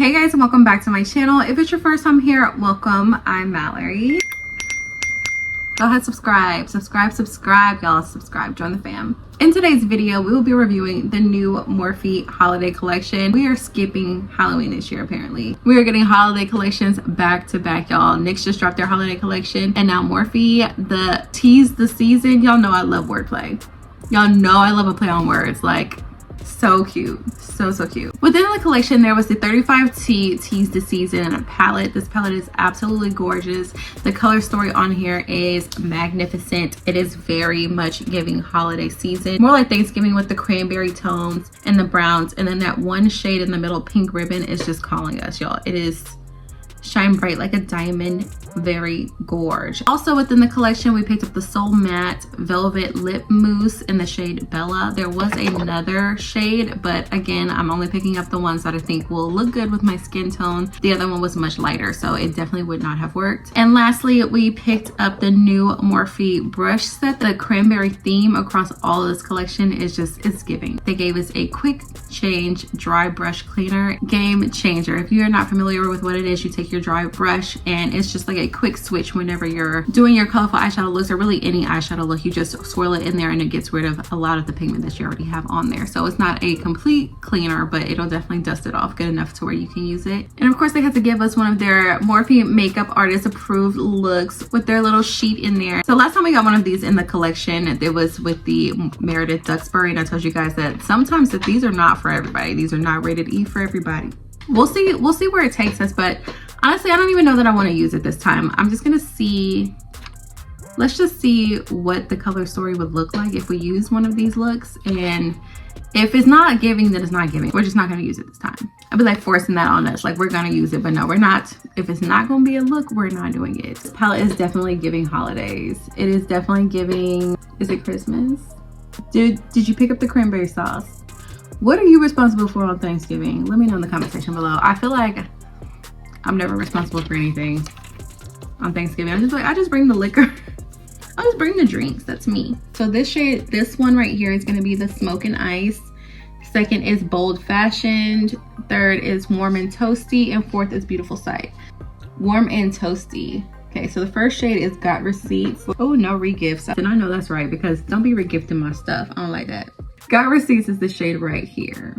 Hey guys, and welcome back to my channel. If it's your first time here, welcome. I'm Malari. Go ahead, subscribe, y'all. Subscribe, join the fam. In today's video, we will be reviewing the new Morphe holiday collection. We are skipping Halloween this year, apparently. We are getting holiday collections back to back, y'all. NYX just dropped their holiday collection, and now Morphe, the Tease the season. Y'all know I love wordplay. Y'all know I love a play on words. Like, so cute, so cute. Within the collection, there was the 35T Tease the Season palette. This palette is absolutely gorgeous. The color story on here is magnificent. It is very much giving holiday season, more like Thanksgiving, with the cranberry tones and the browns, and then that one shade in the middle, pink ribbon, is just calling us, y'all. It is shine bright like a diamond, very gorge. Also within the collection, we picked up the Soul Matte Velvet Lip Mousse in the shade Bella. There was another shade, but again, I'm only picking up the ones that I think will look good with my skin tone. The other one was much lighter, so it definitely would not have worked. And lastly, we picked up the new Morphe brush set. The cranberry theme across all of this collection is just, it's giving. They gave us a quick change dry brush cleaner. Game changer. If you're not familiar with what it is, you take your dry brush and it's just like a quick switch whenever you're doing your colorful eyeshadow looks, or really any eyeshadow look. You just swirl it in there and it gets rid of a lot of the pigment that you already have on there. So it's not a complete cleaner, but it'll definitely dust it off good enough to where you can use it. And of course, they had to give us one of their Morphe makeup artist approved looks with their little sheet in there. So last time we got one of these in the collection, it was with the Meredith Duxbury, and I told you guys that sometimes that these are not for everybody. These are not rated E for everybody. We'll see where it takes us, but honestly, I don't even know that I want to use it this time. I'm just gonna see, let's just see what the color story would look like if we use one of these looks. And if it's not giving, then it's not giving. We're just not gonna use it this time. I'd be like forcing that on us, like we're gonna use it, but no, we're not. If it's not gonna be a look, we're not doing it. This palette is definitely giving holidays. It is definitely giving, is it Christmas? Did you pick up the cranberry sauce? What are you responsible for on Thanksgiving? Let me know in the comment section below. I feel like I'm never responsible for anything on Thanksgiving. I'm just like, I just bring the liquor. I just bring the drinks. That's me. So this shade, this one right here is going to be the Smoke and Ice. Second is Bold Fashioned. Third is Warm and Toasty. And fourth is Beautiful Sight. Warm and Toasty. Okay, so the first shade is Got Receipts. Oh, no re-gifts. And I know that's right, because don't be re-gifting my stuff. I don't like that. Got Receipts is the shade right here.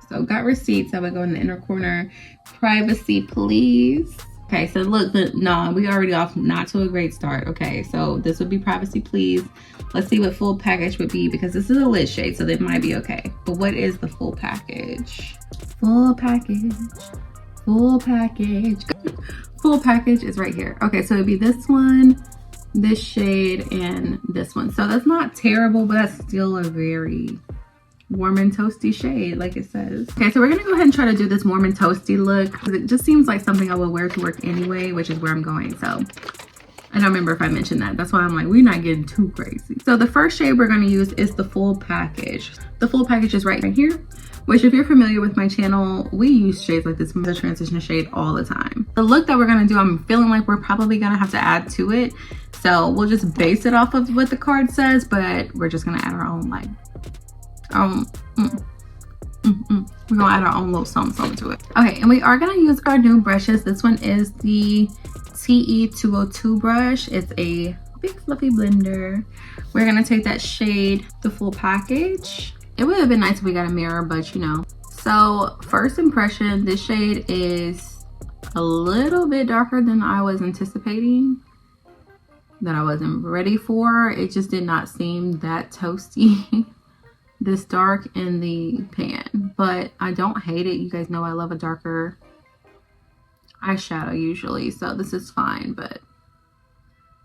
So Got Receipts, I would go in the inner corner. Privacy Please. Okay, so look, no, we already off not to a great start. Okay, so this would be Privacy Please. Let's see what full package would be, because this is a lit shade, so that might be okay. But what is the full package? Full package. Full package. Full package is right here. Okay, so it'd be this one, this shade, and this one. So that's not terrible, but that's still a very warm and toasty shade, like it says. Okay, so we're gonna go ahead and try to do this warm and toasty look, because it just seems like something I would wear to work anyway, which is where I'm going. So I don't remember if I mentioned that. That's why I'm like, we're not getting too crazy. So the first shade we're gonna use is the full package. The full package is right here, which if you're familiar with my channel, we use shades like this, the transition shade, all the time. The look that we're gonna do, I'm feeling like we're probably gonna have to add to it. So we'll just base it off of what the card says, but we're just gonna add our own, like, we're gonna add our own little something to it. Okay, and we are gonna use our new brushes. This one is the TE202 brush. It's a big fluffy blender. We're gonna take that shade, the full package. It would have been nice if we got a mirror, but you know. So first impression, this shade is a little bit darker than I was anticipating, that I wasn't ready for. It just did not seem that toasty. This dark in the pan, but I don't hate it. You guys know I love a darker eyeshadow usually, so this is fine, but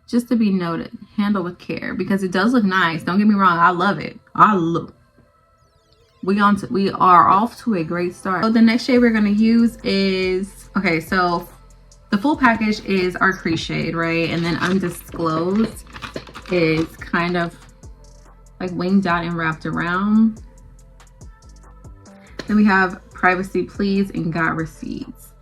just to be noted, handle with care, because it does look nice. Don't get me wrong, I love it. We are off to a great start. So the next shade we're going to use is, okay, so the full package is our crease shade, right? And then Undisclosed is kind of like winged out and wrapped around. Then we have Privacy Please and Got Receipts.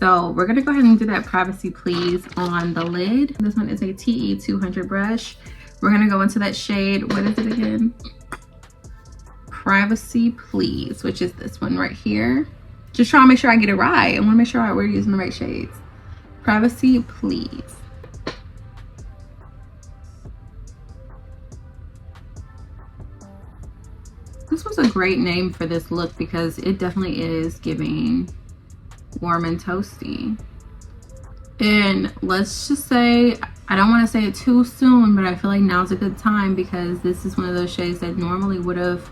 So we're gonna go ahead and do that Privacy Please on the lid. This one is a TE200 brush. We're gonna go into that shade, what is it again? Privacy Please, which is this one right here. just trying to make sure I get it right. I want to make sure we're using the right shades. Privacy, please. This was a great name for this look because it definitely is giving warm and toasty. And let's just say, I don't want to say it too soon, but I feel like now's a good time because this is one of those shades that normally would have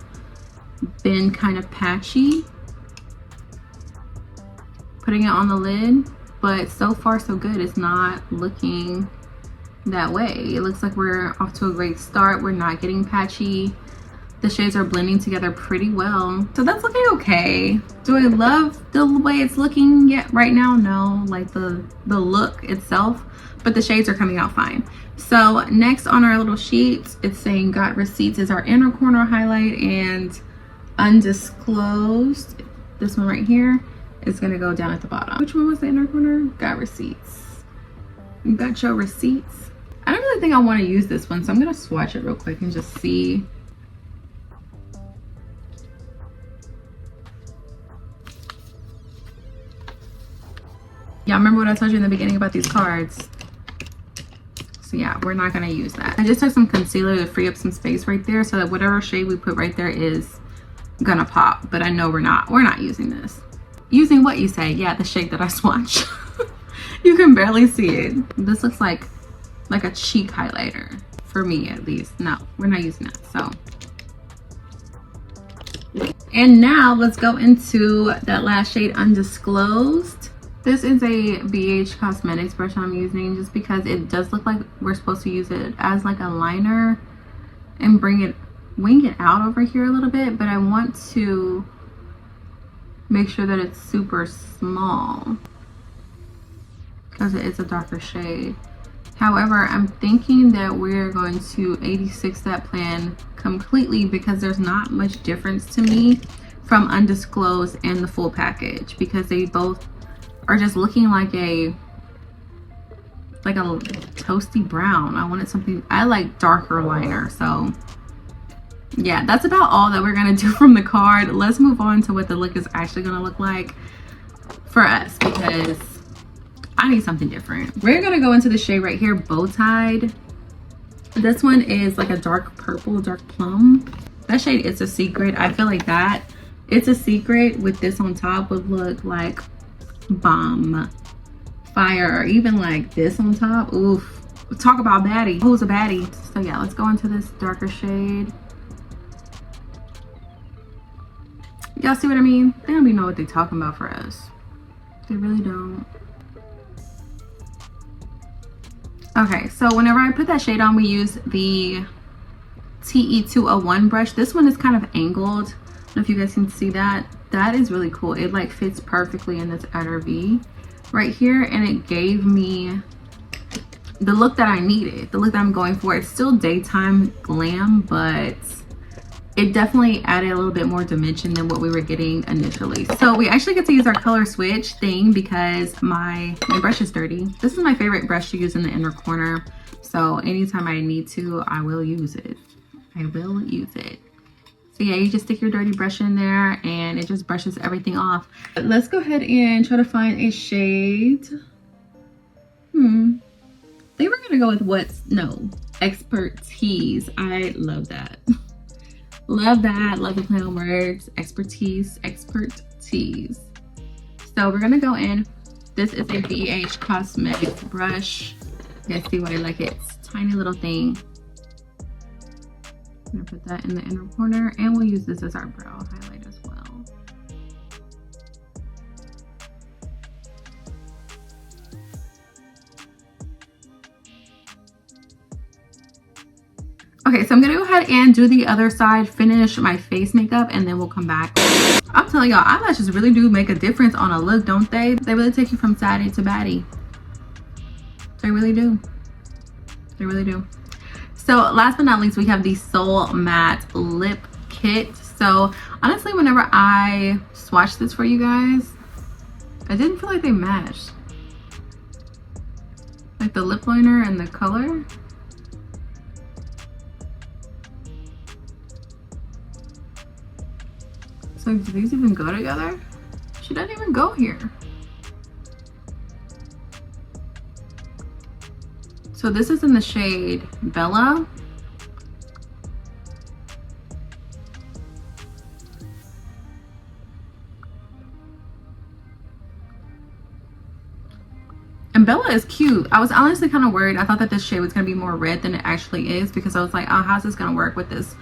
been kind of patchy putting it on the lid, but so far so good. It's not looking that way. It looks like we're off to a great start. We're not getting patchy. The shades are blending together pretty well, so that's looking okay. Do I love the way it's looking yet right now? No, like the look itself, but the shades are coming out fine. So next on our little sheet, it's saying got receipts is our inner corner highlight, and undisclosed, this one right here, is gonna go down at the bottom. Which one was the inner corner? Got receipts. You got your receipts. I don't really think I want to use this one, so I'm gonna swatch it real quick and just see. Yeah, remember what I told you in the beginning about these cards? So yeah, we're not gonna use that. I just took some concealer to free up some space right there so that whatever shade we put right there is gonna pop, but I know we're not using this. Using what, you say? Yeah, the shade that I swatched. You can barely see it. This looks like a cheek highlighter for me, at least. No, we're not using that. So, and now let's go into that last shade, Undisclosed. This is a BH Cosmetics brush I'm using just because it does look like we're supposed to use it as like a liner and wing it out over here a little bit, but I want to make sure that it's super small because it is a darker shade. However, I'm thinking that we're going to 86 that plan completely because there's not much difference to me from Undisclosed and the full package because they both are just looking like a toasty brown. I wanted something, I like darker liner. So yeah, that's about all that we're gonna do from the card. Let's move on to what the look is actually gonna look like for us because I need something different. We're gonna go into the shade right here, Bow Tied. This one is like a dark purple, dark plum. That shade is a secret. I feel like that It's a Secret with this on top would look like bomb fire, or even like this on top. Oof, talk about baddie. Who's a baddie? So yeah, let's go into this darker shade. Y'all see what I mean? They don't even know what they're talking about for us. They really don't. Okay, so whenever I put that shade on, we use the TE201 brush. This one is kind of angled. I don't know if you guys can see that. That is really cool. It like fits perfectly in this outer V right here, and it gave me the look that I needed, the look that I'm going for. It's still daytime glam, but it definitely added a little bit more dimension than what we were getting initially. So we actually get to use our color switch thing because my brush is dirty. This is my favorite brush to use in the inner corner. So anytime I need to, I will use it. I will use it. So yeah, you just stick your dirty brush in there and it just brushes everything off. Let's go ahead and try to find a shade. I think we're gonna go with Expertise. I love that. Love that. Love the play on words. Expertise. So we're gonna go in. This is a BH Cosmetics brush. You guys see what I like? It's tiny little thing. I'm gonna put that in the inner corner, and we'll use this as our brow highlight as well. Okay, so I'm gonna go ahead and do the other side, finish my face makeup, and then we'll come back. I'm telling y'all, eyelashes really do make a difference on a look, don't they? They really take you from saddie to baddie. They really do. They really do. So last but not least, we have the Soul Matte Lip Kit. So honestly, whenever I swatched this for you guys, I didn't feel like they matched. Like the lip liner and the color. So do these even go together? She doesn't even go here. So this is in the shade Bella. And Bella is cute. I was honestly kind of worried. I thought that this shade was going to be more red than it actually is, because I was like, oh, how's this going to work with this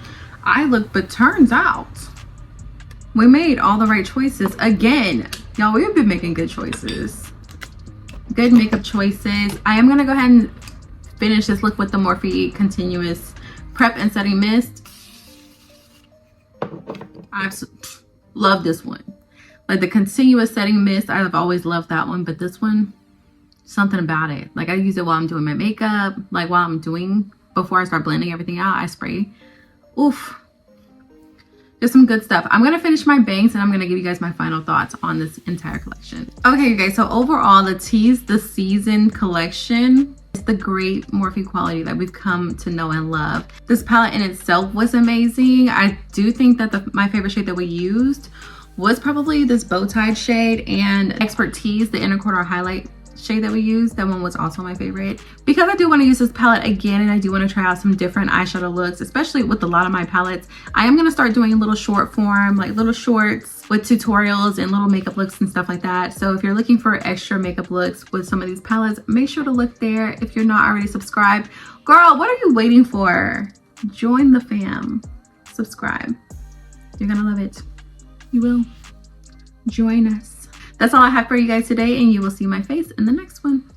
eye look? But turns out we made all the right choices. Again, y'all, we've been making good choices. Good makeup choices. I am going to go ahead and finish this look with the Morphe Continuous Prep and Setting Mist. I love this one. Like the Continuous Setting Mist, I've always loved that one, but this one, something about it. Like I use it while I'm doing my makeup, like while I'm doing, before I start blending everything out, I spray. Oof. Just some good stuff. I'm going to finish my bangs and I'm going to give you guys my final thoughts on this entire collection. Okay, you guys, so overall, the Tease the Season collection is the great Morphe quality that we've come to know and love. This palette in itself was amazing. I do think that my favorite shade that we used was probably this bow tie shade, and Expertise, the inner corner highlight shade that we used. That one was also my favorite, because I do want to use this palette again, and I do want to try out some different eyeshadow looks, especially with a lot of my palettes. I am going to start doing a little short form, like little shorts with tutorials and little makeup looks and stuff like that. So if you're looking for extra makeup looks with some of these palettes, make sure to look there. If you're not already subscribed, girl, what are you waiting for? Join the fam. Subscribe. You're gonna love it. You will. Join us. That's all I have for you guys today, and you will see my face in the next one.